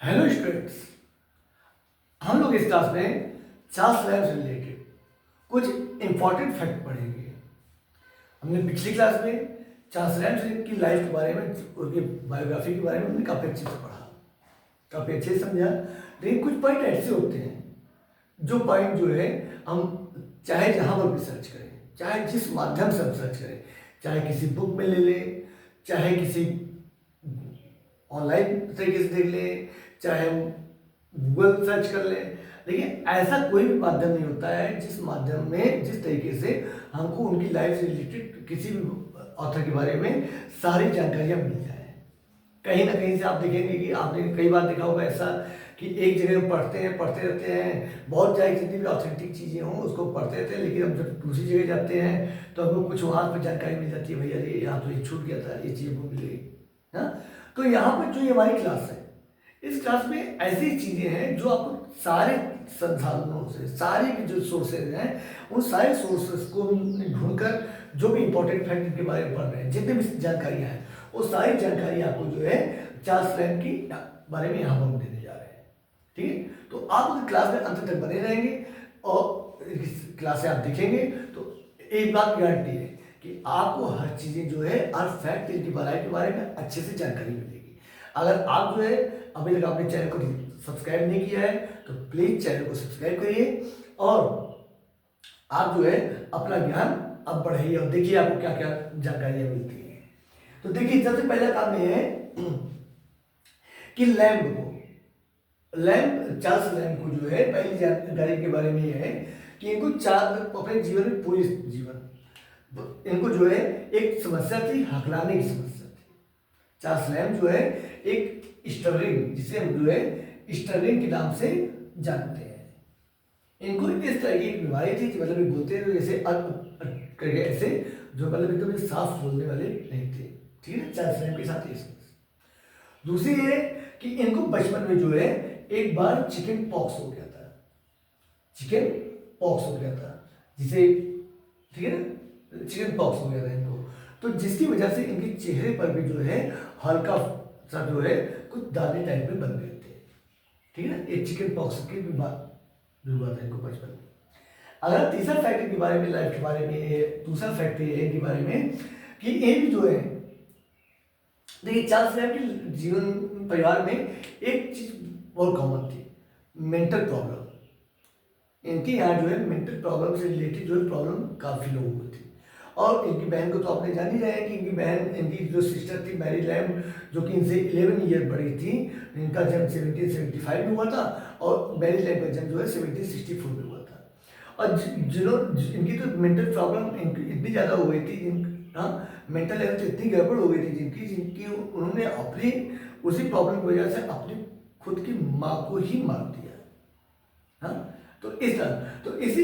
Hello students, हम लोग इस क्लास में चार्ल्स लैम्ब से रिलेटेड कुछ इंपॉर्टेंट फैक्ट पढ़ेंगे। हमने पिछली क्लास में चार्ल्स लैम्ब की लाइफ के बारे में, उनकी बायोग्राफी के बारे में हमने काफ़ी अच्छे से पढ़ा, काफ़ी अच्छे से समझा। लेकिन कुछ पॉइंट ऐसे होते हैं जो पॉइंट जो है हम चाहे जहाँ पर भी सर्च करें, चाहे जिस माध्यम से हम सर्च करें, चाहे किसी बुक में ले लें, चाहे किसी ऑनलाइन तरीके से देख लें, चाहे हम गूगल सर्च कर लें, लेकिन ऐसा कोई भी माध्यम नहीं होता है जिस माध्यम में, जिस तरीके से हमको उनकी लाइफ से रिलेटेड किसी भी ऑथर के बारे में सारी जानकारियाँ मिल जाए। कहीं ना कहीं से आप देखेंगे कि आपने कई बार देखा होगा ऐसा कि एक जगह पढ़ते रहते हैं, बहुत चाहे जितनी भी ऑथेंटिक चीज़ें हों उसको पढ़ते रहते हैं, लेकिन हम जब दूसरी जगह जाते हैं तो हमको कुछ वहाँ पर जानकारी मिल जाती है, भैया ये यहाँ तो ये छूट गया था, ये चीज़ हमको मिल गई। हाँ, तो यहाँ पर जो ये हमारी क्लास है, इस क्लास में ऐसी चीज़ें हैं जो आपको सारे संसाधनों से, सारे जो सोर्सेज हैं, उन सारे सोर्सेज को ढूंढकर जो भी इंपॉर्टेंट फैक्ट इनके बारे में पढ़ रहे हैं, जितने भी जानकारियाँ हैं, वो सारी जानकारी आपको जो है चार्ल्स लैम्ब की बारे में यहाँ पर हम देने जा रहे हैं। ठीक है, तो आप अगर क्लास में अंत तक बने रहेंगे और क्लास आप देखेंगे तो एक बात गारंटी है कि आपको हर चीज़ें जो है, हर फैक्ट इनकी भलाई के बारे में अच्छे से जानकारी मिलेगी। अगर आप जो है अभी तक आपने चैनल को सब्सक्राइब नहीं किया है तो प्लीज़ चैनल को सब्सक्राइब करिए और आप जो है अपना ज्ञान अब बढ़ाइए और देखिए आपको क्या क्या जानकारियाँ मिलती हैं। तो देखिए, सबसे पहला काम ये है कि चार्ल्स लैम्ब को जो है पहली जानकारी के बारे में ये है कि इनको अपने जीवन में, पूरी जीवन इनको जो है एक समस्या थी, हकलाने की समस्या थी। चार्ल्स लैम्ब जो है एक स्टर्लिंग, जिसे हम जो है स्टर्लिंग के नाम से जानते हैं, इनको इस तरह की बीमारी थी कि मतलब बोलते हैं जैसे करके ऐसे, जो मतलब एकदम साफ बोलने वाले नहीं थे। ठीक है, चार्ल्स लैम्ब के साथ ये समस्या। दूसरी ये कि इनको बचपन में जो है एक बार चिकन पॉक्स हो गया था, जिसे, ठीक है ना, चिकन पॉक्स हो गया था इनको, तो जिसकी वजह से इनके चेहरे पर भी जो है हल्का सा जो है कुछ दाने टाइप में बन गए थे। ठीक है ना, एक चिकन पॉक्स की बीमार हुआ था इनको बचपन में। अगर तीसरा फैक्ट के बारे में, लाइफ के बारे में, दूसरा फैक्ट ये है के बारे में कि ये भी जो है, देखिए चार्ल्स लैम्ब के जीवन परिवार में एक चीज बहुत कॉमन थी, मेंटल प्रॉब्लम। इनके यहाँ जो है मेंटल प्रॉब्लम से रिलेटेड जो है प्रॉब्लम काफ़ी लोगों को थी। और इनकी बहन को तो आपने जान ही रहे हैं कि इनकी बहन, इनकी जो सिस्टर थी मैरी लैम्ब, जो कि इनसे 11 ईयर बड़ी थी, इनका जन्म 1775 में हुआ था और मैरी लैम्ब का जन्म जो है 1764 में हुआ था। और इनकी तो मेंटल प्रॉब्लम इतनी ज़्यादा हो गई थी, हाँ, मेंटल हेल्थ इतनी गड़बड़ हो गई थी जिनकी उन्होंने अपनी उसी प्रॉब्लम की वजह से अपनी खुद की माँ को ही मार दिया। हाँ, तो इसी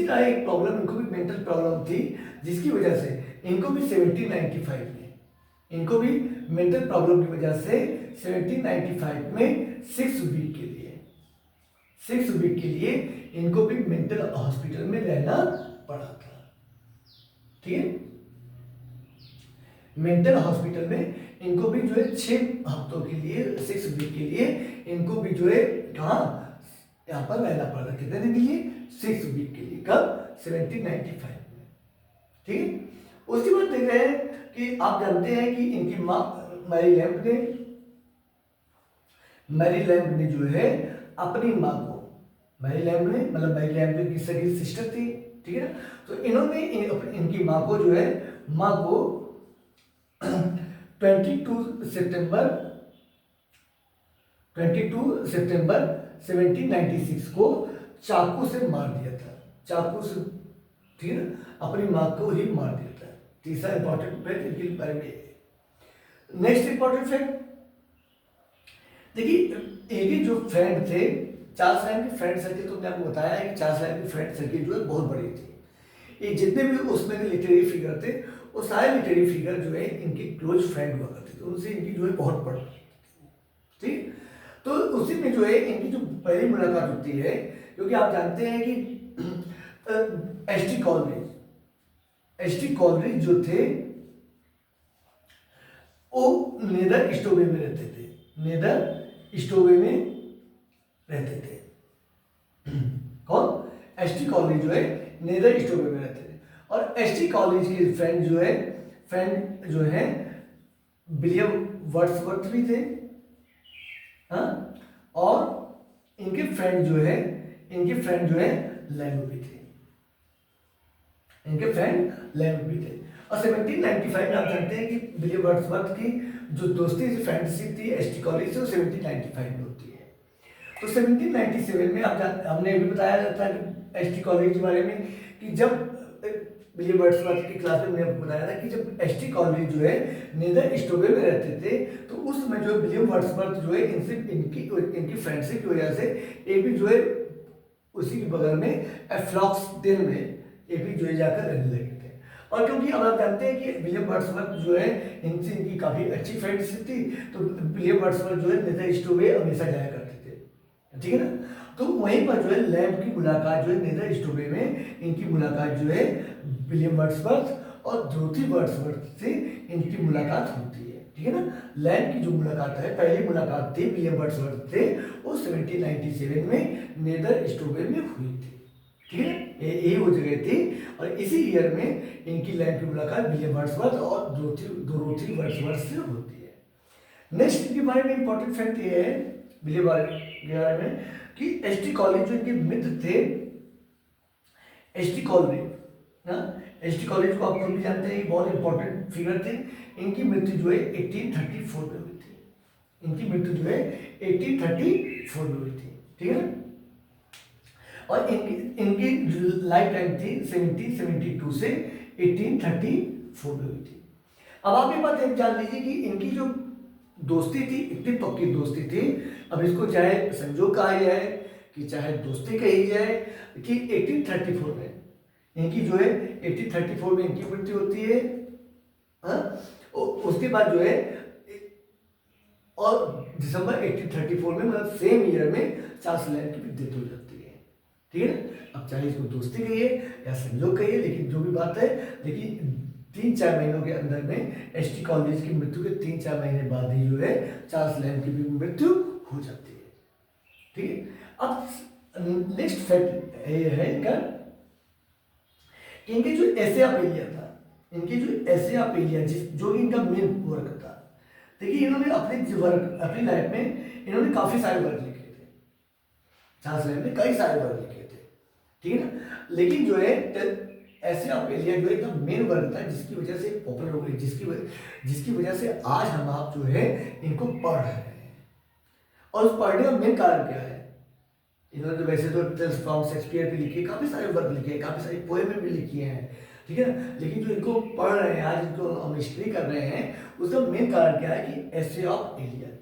तरह एक प्रॉब्लम, इनको भी मेंटल प्रॉब्लम थी, जिसकी वजह से इनको भी 1795 में, इनको भी मेंटल प्रॉब्लम की वजह से 1795 में 6 वीक के लिए इनको भी मेंटल हॉस्पिटल में रहना पड़ा था। ठीक है, मेंटल हॉस्पिटल में इनको भी जो है 6 हफ्तों के लिए, 6 वीक के लिए इनको भी जो है कहाँ, यहाँ पर रहना पड़ा था। कितने दिन के लिए? 6 वीक के लिए। कब? 1795 में। ठीक है, उसके बाद देख रहे हैं कि आप जानते हैं कि इनकी माँ मैरी लैम्ब ने जो है अपनी माँ को, मैरी लैम्ब की सगी सिस्टर थी, ठीक है, तो इन्होंने इनकी माँ को जो है, माँ को 22 सितंबर 1796 को चाकू से मार दिया था, चाकू से, ठीक है, अपनी माँ को ही मार दिया था। तीसरा इंपॉर्टेंट फैक्ट इनके बारे में। नेक्स्ट इंपॉर्टेंट फैक्ट, देखिए इनके जो फ्रेंड थे, चार्ल्स लैम्ब की फ्रेंड सर्किल, तो मैंने आपको बताया है कि चार्ल्स लैम्ब की फ्रेंड सर्किल जो है बहुत बड़ी थी। ये जितने भी उसमें लिटरेरी फिगर थे, वो सारे लिटरेरी फिगर जो है इनके क्लोज फ्रेंड हुआ करते थे, उनसे इनकी जो है बहुत पड़ती। ठीक, तो उसी में जो है इनकी जो पहली मुलाकात होती है, क्योंकि आप जानते हैं कि एस टी कॉलरिज जो थे वो नेदर स्टोवे में रहते थे, नेदर स्टोवे में रहते थे। कौन? एस टी कॉलेज जो है नेदर स्टोवे में रहते थे। और एस टी कॉलेज के फ्रेंड जो है विलियम वर्ड्सवर्थ भी थे। हाँ, और इनके फ्रेंड जो है लैंग भी थे। इनके फ्रेंड लैंग भी थे। और 1795 में आप जानते हैं कि विलियम वर्ड्सवर्थ की जो दोस्ती थी, फ्रेंडशिप थी एस टी कॉलेज से, वो 1795 में होती है। तो 1797 में हमने अभी बताया जाता है एस टी कॉलेज के बारे में कि जब विलियम वर्ड्सवर्थ की क्लास में मैंने बताया था कि जब एस टी कॉलेज जो है नेदर स्टोवे में रहते थे, तो उस समय जो विलियम वर्ड्सवर्थ जो है इनकी फ्रेंडशिप की वजह से ये भी जो है उसी के बगल में एफ्लॉक्सडेल में ये भी जो है जाकर रहने लगे थे। और क्योंकि अब आप जानते हैं कि विलियम वर्ड्सवर्थ जो है इनकी काफ़ी अच्छी फ्रेंडशिप थी, तो विलियम वर्ड्सवर्थ जो है नेदर स्टोवे हमेशा जाया करते थे, ठीक है ना। तो वहीं पर जो है लैंब की मुलाकात जो है नेदर स्टोवे में इनकी मुलाकात जो है विलियम वर्ड्सवर्थ और डोरोथी वर्ड्सवर्थ से इनकी मुलाकात होती है, ठीक है ना। लैंब की जो मुलाकात है, पहली मुलाकात थी विलियम वर्ड्सवर्थ से, वो 1797 में नेदर स्टोवे में हुई थी, ठीक है। यही वो जगह थी। और इसी ईयर में इनकी लैंब की मुलाकात विलियम वर्ड्सवर्थ और डोरोथी वर्ड्सवर्थ से होती है। नेक्स्ट इनके बारे में इंपॉर्टेंट फैक्ट ये है विलियम के बारे में कि एस टी कॉलेज जो इनके मित्र थे, एस टी कॉलेज ना, एस टी कॉलेज को आप लोग भी जानते हैं, बहुत इंपॉर्टेंट फिगर थे। इनकी मृत्यु जो है 1834 में हुई थी। इनकी मृत्यु जो है 1834 में हुई थी, ठीक है ना। और इनकी लाइफ टाइम थी 1772 से 1834 में हुई थी। अब आप ये बात जान लीजिए कि इनकी जो दोस्ती थी, इतनी पक्की दोस्ती थी, अब इसको चाहे संजोग कहा जाए कि चाहे दोस्ती कही जाए, कि 1834 में इनकी जो है 1834 में इनकी मृत्यु होती है। हाँ, उसके बाद जो है और दिसंबर 1834 में, मतलब सेम ईयर में चार्ल्स लैंब की भी डेथ हो जाती है, ठीक है ना। अब चाहे इसको दोस्ती कहिए या संजोग कहिए, लेकिन जो भी बात है, लेकिन 3-4 महीनों के अंदर में एस टी कॉलेज की मृत्यु के 3-4 महीने बाद ही जो है चार्ल्स लैंब की भी मृत्यु हो जाती है, ठीक है। अब नेक्स्ट फैक्ट ये है इनका, इनके जो एसियापेलिया था, इनकी जो एसियापेलिया जो इनका मेन वर्क था, देखिए इन्होंने अपनी लाइफ में इन्होंने काफी सारे वर्क लिखे थे, चार्ल्स लैंब ने कई सारे वर्क लिखे थे, ठीक है ना। लेकिन जो है एसियापेलिया जो एकदम मेन वर्क था, जिसकी वजह से पॉपुलर हो गई, जिसकी वजह से आज हम आप जो है इनको पढ़ रहे हैं। और उस पढ़ने का मेन कारण क्या है, इन्होंने तो वैसे तो टेल्स फ्रॉम शेक्सपियर भी लिखे, काफी सारे वर्क लिखे, काफी सारी पोएम भी लिखी हैं, ठीक है ना। लेकिन जो इनको पढ़ रहे हैं आज, इनको हम स्टडी कर रहे हैं, उसका मेन कारण क्या है कि एसे ऑफ एलियन,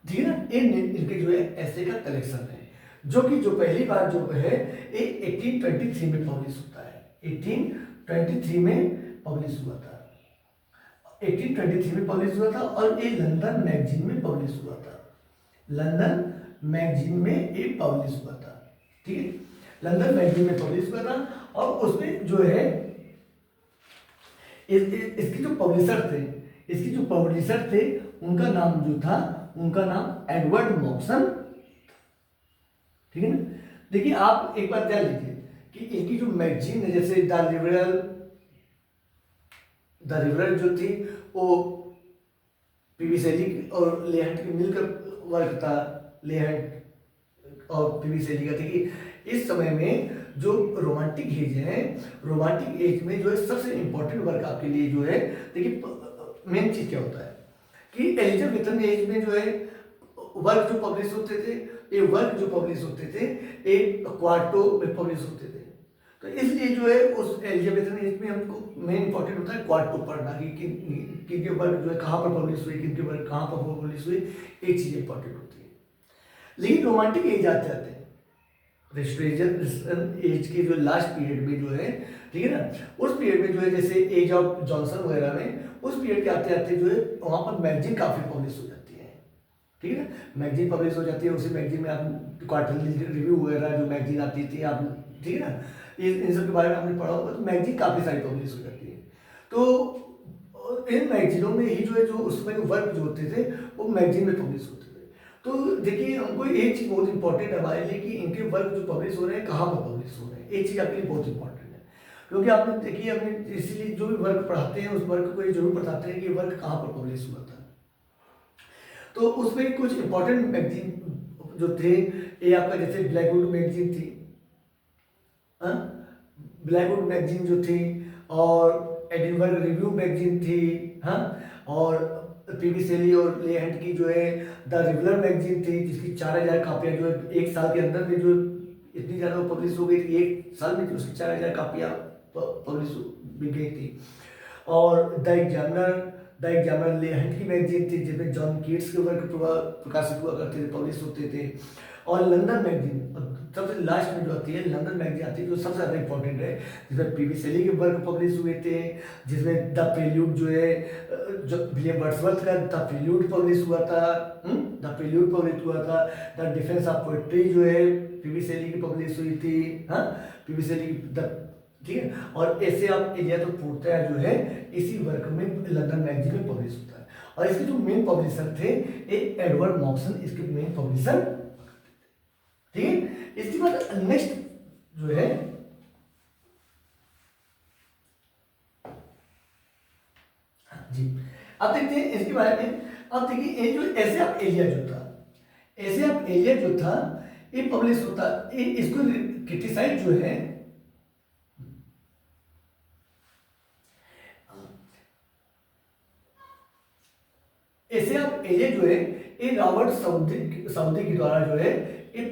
ठीक है ना। इनके जो है ऐसे का कलेक्शन है, जो पहली बार जो है 1823 में पब्लिश होता है। 1823 में पब्लिश हुआ था, 1823 में पब्लिश हुआ था, और ये लंदन मैगजीन में पब्लिश हुआ था। लंदन मैगजीन में ये पब्लिश हुआ था, ठीक है। लंदन मैगजीन में पब्लिश हुआ था, और उसमें जो है इसके जो पब्लिशर थे, उनका नाम जो था, उनका नाम एडवर्ड मॉक्सन, ठीक है ना। देखिए आप एक बात जान लीजिए कि इनकी जो मैगजीन है, जैसे द रिवरल जो थी, वो पीवी शैली और लेहंट की मिलकर वर्क था, लेहंट और पीवी शैली का। देखिए इस समय में जो रोमांटिक एज है, रोमांटिक एज में जो है सबसे इंपॉर्टेंट वर्क आपके लिए जो है, देखिए मेन चीज क्या होता है कि एलिजाबेथन एज में जो है वर्क जो पब्लिश होते थे, ये वर्क जो पब्लिश होते थे एक क्वार्टो में पब्लिश होते थे। तो इसलिए जो है उस एलिजाबेथन एज में हमको मेन इंपॉर्टेंट होता है क्वार्टो पढ़ना, कि किनके वर्क जो है कहाँ पर पब्लिश हुई, किनके वर्क कहाँ पर पब्लिश हुई, एक चीज़ इंपॉर्टेंट होती है। लेकिन रोमांटिक एज आते आते रिस्टोरेशन एज के जो लास्ट पीरियड में जो है, ठीक है ना, उस पीरियड में जो है जैसे एज ऑफ जॉनसन वगैरह में, उस पीरियड के आते आते जो है वहाँ पर मैगजीन काफ़ी पब्लिश हो जाती है, ठीक है ना। मैगजीन पब्लिश हो जाती है, उसी मैगजीन में आप क्वार्टरली रिव्यू वगैरह जो मैगजीन आती थी आप, ठीक है ना, इन सब के बारे में आपने पढ़ा होगा। तो मैगजीन काफ़ी सारी पब्लिश हो जाती है। तो इन मैगजीनों में ही जो है जो उसमें वर्क जो होते थे वो मैगजीन में पब्लिश होते थे। तो देखिए हमको एक चीज़ बहुत इंपॉर्टेंट है हमारे लिए कि इनके वर्क जो पब्लिश हो रहे हैं कहाँ पर पब्लिश हो रहे हैं, एक चीज़ आपके लिए बहुत इंपॉर्टेंट है। क्योंकि आपने देखिए अपने इसीलिए जो भी वर्क पढ़ाते हैं उस वर्क को ये जरूर बताते हैं कि ये वर्क कहाँ पर पब्लिश हुआ था। तो उसमें कुछ इंपॉर्टेंट मैगजीन जो थे, ये आपका जैसे ब्लैकवुड मैगजीन थी, हाँ, ब्लैकवुड मैगजीन जो थी, और एडिनबर्ग रिव्यू मैगजीन थी, हाँ, और पीबी सेली और ले हंट की जो है द रिवलर मैगजीन थी, जिसकी 4000 कापियाँ जो है एक साल के अंदर में जो इतनी ज़्यादा पब्लिश हो गई थी, एक साल में उसकी 4000 कापियाँ पब्लिश बिक गई थी। और द एग्जामिनर ले हंट की मैगजीन थी, जिसमें जॉन कीट्स के वर्क प्रकाशित हुआ करते थे, पब्लिश होते थे। और लंदन मैगजीन, सबसे लास्ट में जो आती है लंदन मैगजीन आती है, जो सबसे ज़्यादा इंपॉर्टेंट है, जिसमें पीबी सेली के वर्क पब्लिश हुए थे, जिसमें द प्रील्यूड जो है जो विलियम वर्ड्सवर्थ का द प्रील्यूड पब्लिश हुआ था, द प्रील्यूड पब्लिश हुआ था। द डिफेंस ऑफ पोएट्री जो है पीबी सेली की पब्लिश हुई थी, हाँ, पीबी सेली की द, ठीक है। और ऐसे आप एलिया तो पूर्णतः जो है इसी वर्क में लंदन मैगजीन में पब्लिश होता है। और इसके जो मेन पब्लिशर थे, एक एडवर्ड मॉक्सन इसके मेन पब्लिशर, ठीक है। इसके बाद नेक्स्ट जो है जी, अब देखते हैं इसके बारे में। अब देखिए ये जो ऐसे आप एलिया जो था, ऐसे आप एलिया जो था ये पब्लिश होता, इसको क्रिटिसाइज जो है, ऐसे आप एलिया जो है ये रॉबर्ट साउदी के द्वारा जो है ये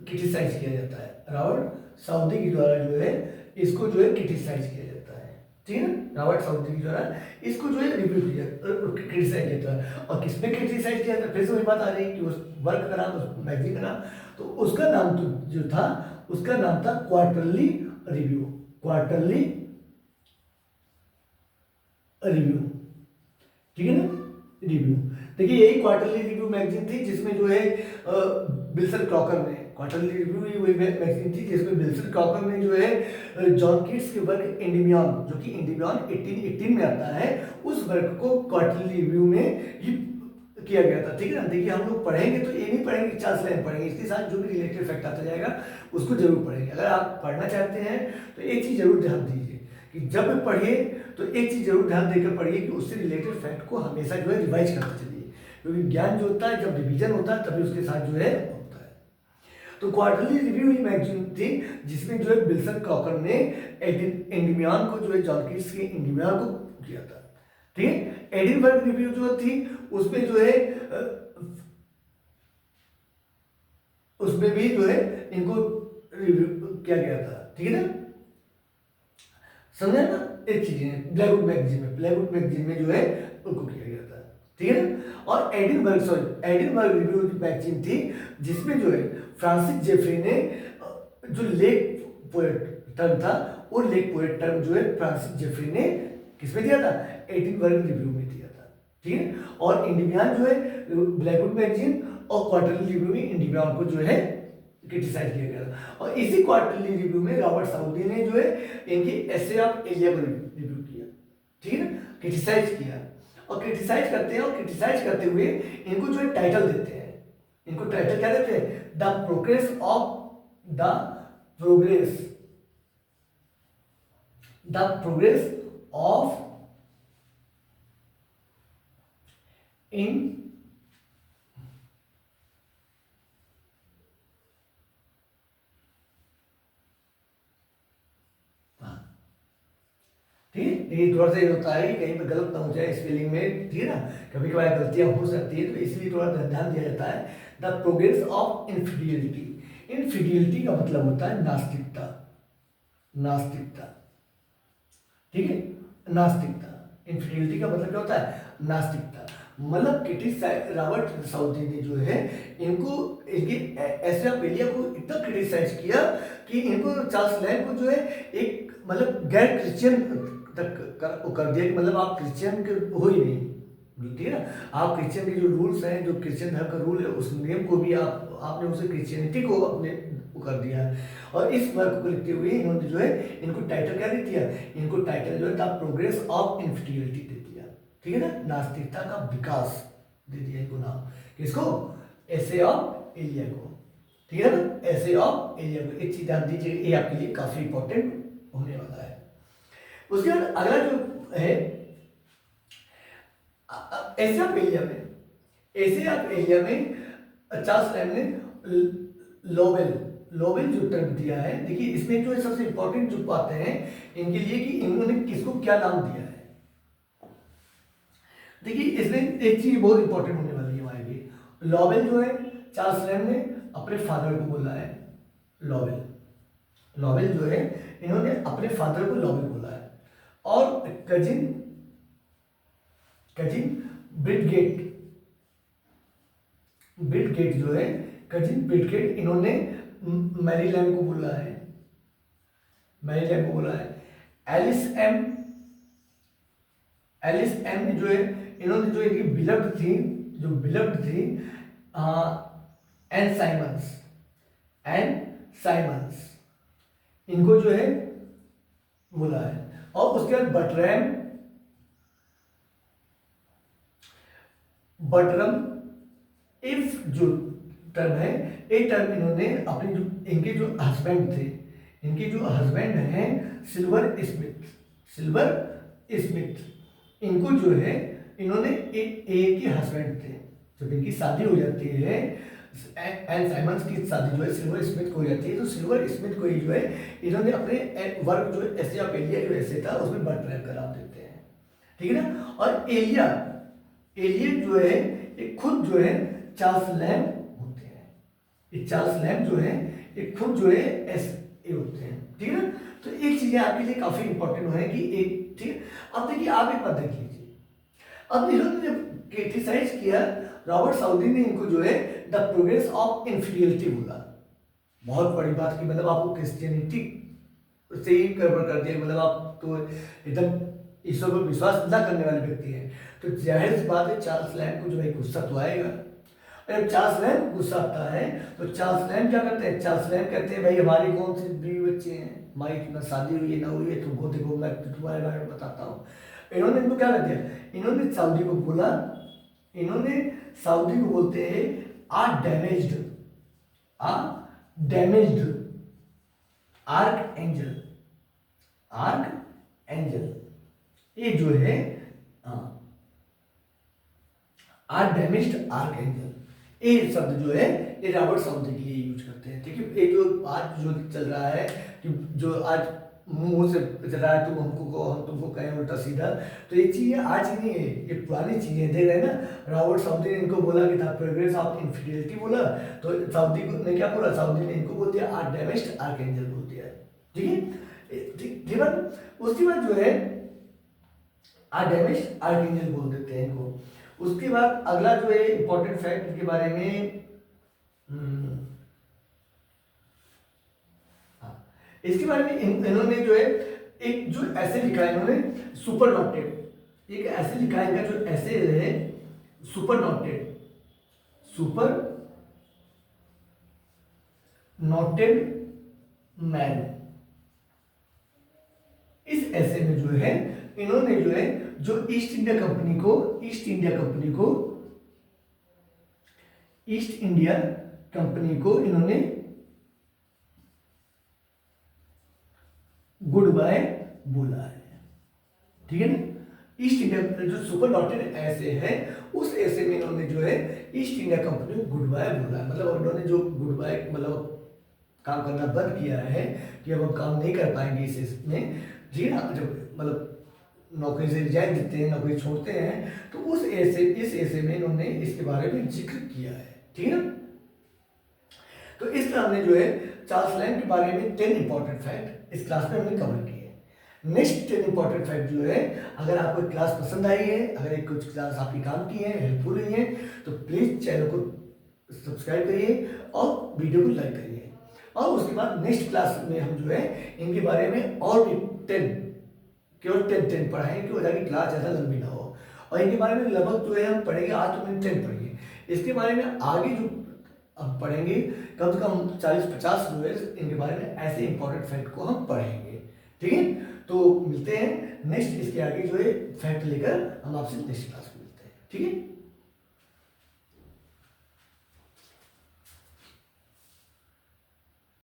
क्रिटिसाइज किया जाता है। रॉबर्ट साउदी के द्वारा जो है इसको जो है क्रिटिसाइज किया जाता है, ठीक है ना। रॉबर्ट साउदी के द्वारा इसको जो है रिव्यू किया, क्रिटिसाइज किया जाता है। और किसने क्रिटिसाइज किया था, फिर से वही बात आ रही है कि उस वर्क का नाम, उस मैगजीन का नाम, तो उसका नाम तो जो था उसका नाम था क्वार्टरली रिव्यू, क्वार्टरली रिव्यू, ठीक है ना, रिव्यू। देखिए यही क्वार्टरली रिव्यू मैगजीन थी जिसमें जो है विल्सन क्रॉकर ने, क्वार्टरली रिव्यू ही वही मैगजीन थी जिसमें विल्सन क्रॉकर ने जो है जॉन कीट्स के वर्क एंडिमियन, जो कि एंडिमियन 1818 में आता है, उस वर्क को क्वार्टरली रिव्यू में ही किया गया था, ठीक है ना। देखिए हम लोग पढ़ेंगे तो ये नहीं पढ़ेंगे 40 लाइन पढ़ेंगे, इसके साथ जो भी रिलेटेड फैक्ट आता जाएगा उसको जरूर पढ़ेंगे। अगर आप पढ़ना चाहते हैं तो एक चीज़ जरूर ध्यान दीजिए कि जब भी पढ़िए तो एक चीज़ जरूर ध्यान देकर पढ़िए कि उससे रिलेटेड फैक्ट को हमेशा जो है रिवाइज करते चलिए, क्योंकि ज्ञान जो होता है जब रिवीजन होता है तभी उसके साथ जो है होता है। तो क्वार्टरली रिव्यू ही मैगजीन थी जिसमें जो है विल्सन क्रॉकर ने एंडिमियन को जो है जॉन कीट्स के एंडिमियन को किया था, ठीक है। एडिनबर्ग रिव्यू जो थी उसमें जो है उसमें भी जो है इनको रिव्यू किया गया था, ठीक है ना, समझे ना। एक चीज है ब्लैकवुड मैगजीन में जो है उनको किया गया था, ठीक है ना। और एडिनबर्ग रिव्यू मैगजीन थी जिसमें जो है फ्रांसिस जेफरी ने जो लेक पोएट टर्म था, वो लेक पोएट टर्म जो है फ्रांसिस जेफरी ने किसमें दिया था, एडिनबर्ग रिव्यू में दिया था, ठीक है। और इंडिमियन जो है ब्लैकवुड मैगजीन और क्वार्टरली रिव्यू में इंडिमियन को जो है क्रिटिसाइज किया गया था। और इसी क्वार्टरली रिव्यू में रॉबर्ट साउदी ने जो है इनकी एसे ऑफ एलिया को रिव्यू किया, ठीक है ना, क्रिटिसाइज किया। और क्रिटिसाइज करते हैं और क्रिटिसाइज करते हुए इनको जो है टाइटल देते हैं, इनको टाइटल क्या देते हैं, द प्रोग्रेस ऑफ इन ठीक है। ये थोड़ा सा ये होता है कि कहीं पर गलत ना हो जाए स्पेलिंग में, ठीक है ना, कभी कभार गलतियां हो सकती है, तो इसलिए थोड़ा ध्यान दिया जाता है। द प्रोग्रेस ऑफ इनफिडियलिटी, इनफिडियलिटी का मतलब होता है नास्तिकता, नास्तिकता, ठीक है, नास्तिकता। इनफिडियलिटी का मतलब क्या होता है, नास्तिकता। मतलब रॉबर्ट साउदी ने जो है इनको इनके एसे ऑफ एलिया को इतना क्रिटिसाइज किया कि इनको चार्ल्स लैंग को जो है एक मतलब गैर क्रिश्चियन तक कर दिया कि मतलब आप क्रिश्चियन के हो ही नहीं, ठीक है ना, आप क्रिश्चियन के जो रूल्स हैं, जो क्रिश्चियन धर्म का रूल है, उस नियम को भी आपने उसे क्रिश्चियनिटी को अपने कर दिया। और इस वर्क को लिखते हुए इन्होंने जो है इनको टाइटल क्या दे दिया, इनको टाइटल जो है द प्रोग्रेस ऑफ इनफिडियलिटी दे दिया, ठीक है ना, नास्तिकता का विकास दे दिया इनको नाम, किसको, ऐसे ऑफ एलिया को, ठीक है ना, ऐसे ऑफ एलिया को। एक चीज ध्यान दीजिए, ये आपके लिए काफी इंपॉर्टेंट होने वाला है। उसके बाद अगला जो है ऐसे ऑफ एलिया में, ऐसे ऑफ एलिया में चार्ल्स लैम्ब ने लोवेल लोवेल जो टर्म दिया है, देखिए इसमें जो सबसे इंपॉर्टेंट जो बातें हैं इनके लिए कि इन्होंने किसको क्या नाम दिया है। देखिए इसमें एक चीज बहुत इंपॉर्टेंट होने वाली है हमारे लिए। लॉवेल जो है चार्ल्स लैम्ब ने अपने फादर को बोला है लॉवेल, लॉवेल जो है इन्होंने अपने फादर को लॉवेल बोला है। और कजिन कजिन ब्रिडगेट, ब्रिडगेट जो है कजिन ब्रिडगेट, इन्होंने मैरी लैम्ब को बोला है, मैरी लैम्ब को बोला है। एलिस एम जो है इन्होंने जो इनकी बिलव्ड थी, जो बिलव्ड थी एन साइमंस, एन साइमंस, इनको जो है बोला है। और उसके बाद बटरम इफ जो टर्म है, एक टर्म इन्होंने अपने जो इनके जो हस्बैंड थे, इनके जो हस्बैंड हैं सिल्वर स्मिथ, सिल्वर स्मिथ, इनको जो है इन्होंने एक के हस्बैंड थे, जब इनकी शादी हो जाती है एन साइमंस की शादी जो है सिल्वर स्मिथ को हो जाती है, तो सिल्वर स्मिथ को ही जो है इन्होंने अपने वर्क जो ऐसे ऑफ एलिया जो ऐसे था उसमें बर्टरैम का नाम देते हैं, ठीक है ना। और एलिया जो है ये खुद जो है चार्ल्स लैम्ब होते हैं, ये चार्ल्स लैम्ब जो है ये खुद जो है एस ए होते हैं, ठीक है ना। तो एक चीजें आपके लिए काफी इंपॉर्टेंट है कि एक, ठीक है। अब देखिए आप एक बात देख लीजिए, अब इन्होंने जब क्रिटिसाइज किया रॉबर्ट साउदी ने इनको जो है द प्रोग्रेस ऑफ इनफिडियलिटी बोला, बहुत बड़ी बात की, मतलब आपको क्रिश्चियनिटी से ही गड़बड़ कर दिया, मतलब आप तो एकदम ईश्वर पर विश्वास न करने वाले व्यक्ति हैं, तो जाहिर सी बात है चार्ल्स लैम्ब को जो है गुस्सा तो आएगा। और जब चार्ल्स लैम्ब गुस्सा आता है तो चार्ल्स लैम्ब क्या करते हैं, चार्ल्स लैम्ब कहते हैं भाई हमारे कौन से बीवी बच्चे हैं, हमारी ना शादी हुई है ना हुई है, तुमको देखो मैं तुम्हारे बारे में बताता हूँ। इन्होंने इनको क्या कर दिया, इन्होंने सऊदी को बोला, इन्होंने सऊदी को बोलते हैं डैमेज्ड आर्क एंजल, ये जो है डैमेज्ड आर्क एंजल, ये शब्द जो है ये रॉबर्ट साउदी के लिए यूज करते हैं, ठीक है। ये जो आज जो चल रहा है कि जो आज मुंह से चल रहा है, तुम हमको को हम तुमको कहें उल्टा सीधा, तो ये चीजें आज ही नहीं है, ये पुरानी चीजें देख रहे हैं ना। रॉबर्ट साउदी ने इनको बोला कि था प्रोग्रेस ऑफ इनफिडियलिटी बोला, तो साउदी ने क्या बोला, साउदी ने इनको बोल दिया डैमेज्ड आर्क एंजल बोल दिया, ठीक है। ठीक है, उसके बाद जो है डैमेज्ड आर्क एंजल बोल देते हैं इनको। उसके बाद अगला जो है इंपॉर्टेंट फैक्ट इनके बारे में, इसके बारे में इन्होंने जो है एक जो ऐसे लिखा है इन्होंने सुपर नोटेड, एक ऐसे लिखा है इनका जो ऐसे है सुपर नोटेड मैन। इस ऐसे में जो है इन्होंने जो है जो ईस्ट इंडिया कंपनी को इन्होंने गुड बाय बोला है, ठीक है ना। ईस्ट इंडिया जो सुपर नोटेड ऐसे है, उस ऐसे में इन्होंने जो है ईस्ट इंडिया कंपनी को गुड बाय बोला है, मतलब उन्होंने जो गुड बाय मतलब काम करना बंद किया है कि अब हम काम नहीं कर पाएंगे इसमें, जी ना, जब मतलब नौकरी से रिजाइन देते हैं, नौकरी छोड़ते हैं, तो इस ऐसे में इन्होंने इसके बारे में जिक्र किया है, ठीक है ना। तो इस तरह हमने जो है चार्ल्स लैम्ब के बारे में 10 इंपॉर्टेंट फैक्ट इस क्लास में हमने कवर किए हैं। नेक्स्ट 10 इंपॉर्टेंट फैक्ट जो है, अगर आपको क्लास पसंद आई है, अगर एक कुछ क्लास आपकी काम की है, हेल्पफुल हुई है, तो प्लीज़ चैनल को सब्सक्राइब करिए और वीडियो को लाइक करिए। और उसके बाद नेक्स्ट क्लास में हम जो है इनके बारे में और भी 10 केवल 10 पढ़ाएंगे कि ताकि क्लास ज़्यादा लंबी ना हो। और इनके बारे में लगभग जो है हम पढ़ेंगे, आज तो मैंने 10 पढ़ी है, इसके बारे में आगे जो हम पढ़ेंगे कम से कम 40-50 जो है इनके बारे में ऐसे इंपॉर्टेंट फैक्ट को हम पढ़ेंगे, ठीक है। तो मिलते हैं नेक्स्ट, इसके आगे जो है फैक्ट लेकर हम आपसे नेक्स्ट क्लास में मिलते हैं, ठीक है।